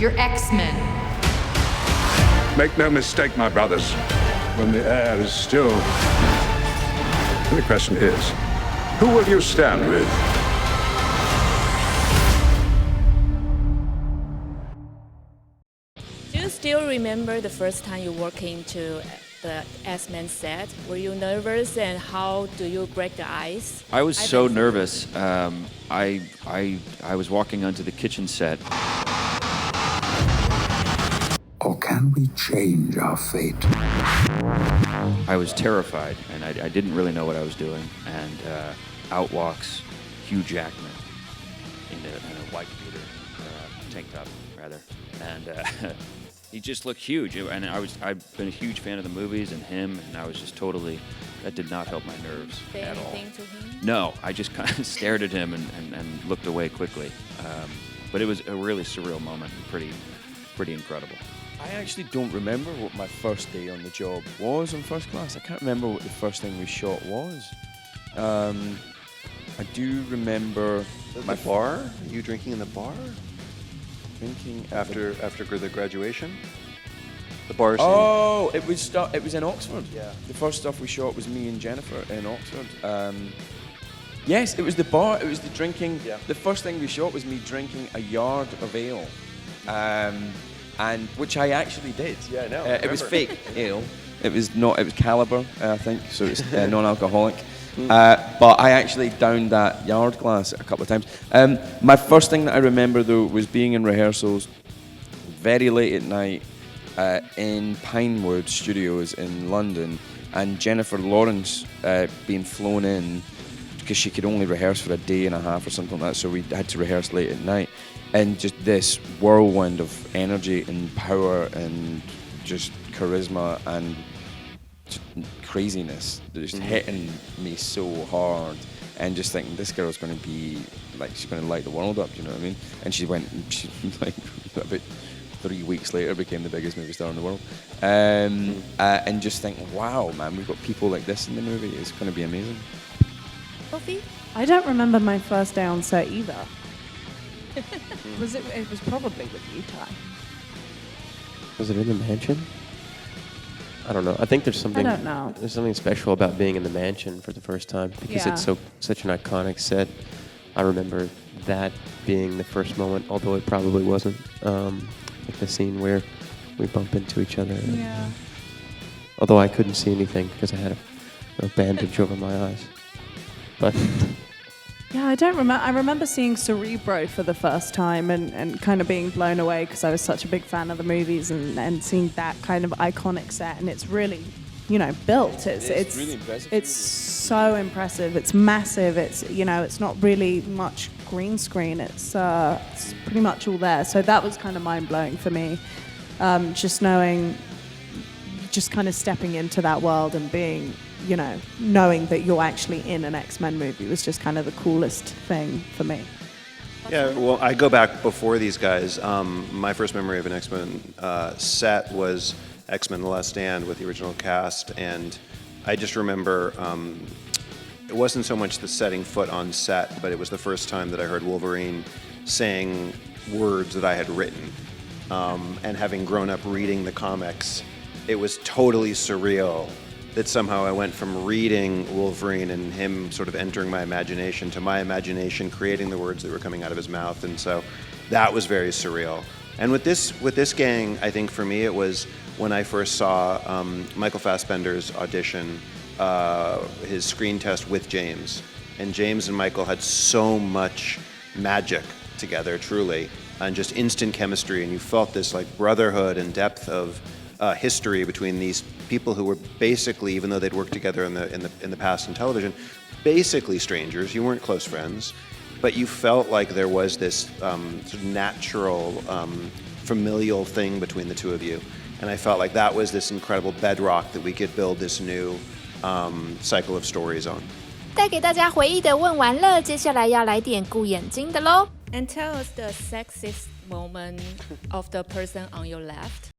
You're X-Men. Make no mistake, my brothers. When the air is still, the question is, who will you stand with? Do you still remember the first time you walked into the X-Men set? Were you nervous, and how do you break the ice? I was so nervous. I was walking onto the kitchen set. Or can we change our fate? I was terrified, and I didn't really know what I was doing. And out walks Hugh Jackman in a white beater, or a tank top, rather. And he just looked huge. And I've been a huge fan of the movies and him, and I was just totally, that did not help my nerves at all. Anything to him? No, I just kind of stared at him and looked away quickly. But it was a really surreal moment, and pretty incredible. I actually don't remember what my first day on the job was on First Class. I can't remember what the first thing we shot was. I do remember my bar. Are you drinking in the bar? Drinking after the graduation. The bar scene. Oh, it was in Oxford. Yeah. The first stuff we shot was me and Jennifer in Oxford. Yes, it was the bar. It was the drinking. Yeah. The first thing we shot was me drinking a yard of ale. And which I actually did. Yeah, I know. It was fake ale. It was Caliber, I think, so it's non-alcoholic. But I actually downed that yard glass a couple of times. My first thing that I remember, though, was being in rehearsals very late at night in Pinewood Studios in London, and Jennifer Lawrence being flown in because she could only rehearse for a day and a half or something like that, so we had to rehearse late at night. And just this whirlwind of energy and power and just charisma and just craziness just hitting me so hard, and just thinking this girl's going to be like, she's going to light the world up, you know what I mean? And she like about 3 weeks later became the biggest movie star in the world. And just thinking, wow, man, we've got people like this in the movie. It's going to be amazing. Sophie? I don't remember my first day on set either. It was probably with you, Ty. Was it in the mansion? I don't know. I think there's something. I don't know. There's something special about being in the mansion for the first time because it's such an iconic set. I remember that being the first moment, although it probably wasn't. Like the scene where we bump into each other. Yeah. Although I couldn't see anything because I had a bandage over my eyes. But. Yeah, I don't remember. I remember seeing Cerebro for the first time and kind of being blown away because I was such a big fan of the movies and seeing that kind of iconic set, and it's really, built. It's really impressive. It's so impressive. It's massive. It's it's not really much green screen. It's pretty much all there. So that was kind of mind blowing for me, just knowing, just kind of stepping into that world and being. Knowing that you're actually in an X-Men movie was just kind of the coolest thing for me. Yeah, well, I go back before these guys. My first memory of an X-Men set was X-Men: The Last Stand with the original cast, and I just remember it wasn't so much the setting foot on set, but it was the first time that I heard Wolverine saying words that I had written. And having grown up reading the comics, it was totally surreal that somehow I went from reading Wolverine and him sort of entering my imagination to my imagination creating the words that were coming out of his mouth, and so that was very surreal. And with this gang, I think for me it was when I first saw Michael Fassbender's audition, his screen test with James, and James and Michael had so much magic together, truly, and just instant chemistry, and you felt this like brotherhood and depth of history between these people who were basically, even though they'd worked together in the past in television, basically strangers. You weren't close friends, but you felt like there was this sort of natural, familial thing between the two of you. And I felt like that was this incredible bedrock that we could build this new cycle of stories on. 带给大家回忆的问完了，接下来要来点顾眼睛的咯。And tell us the sexiest moment of the person on your left.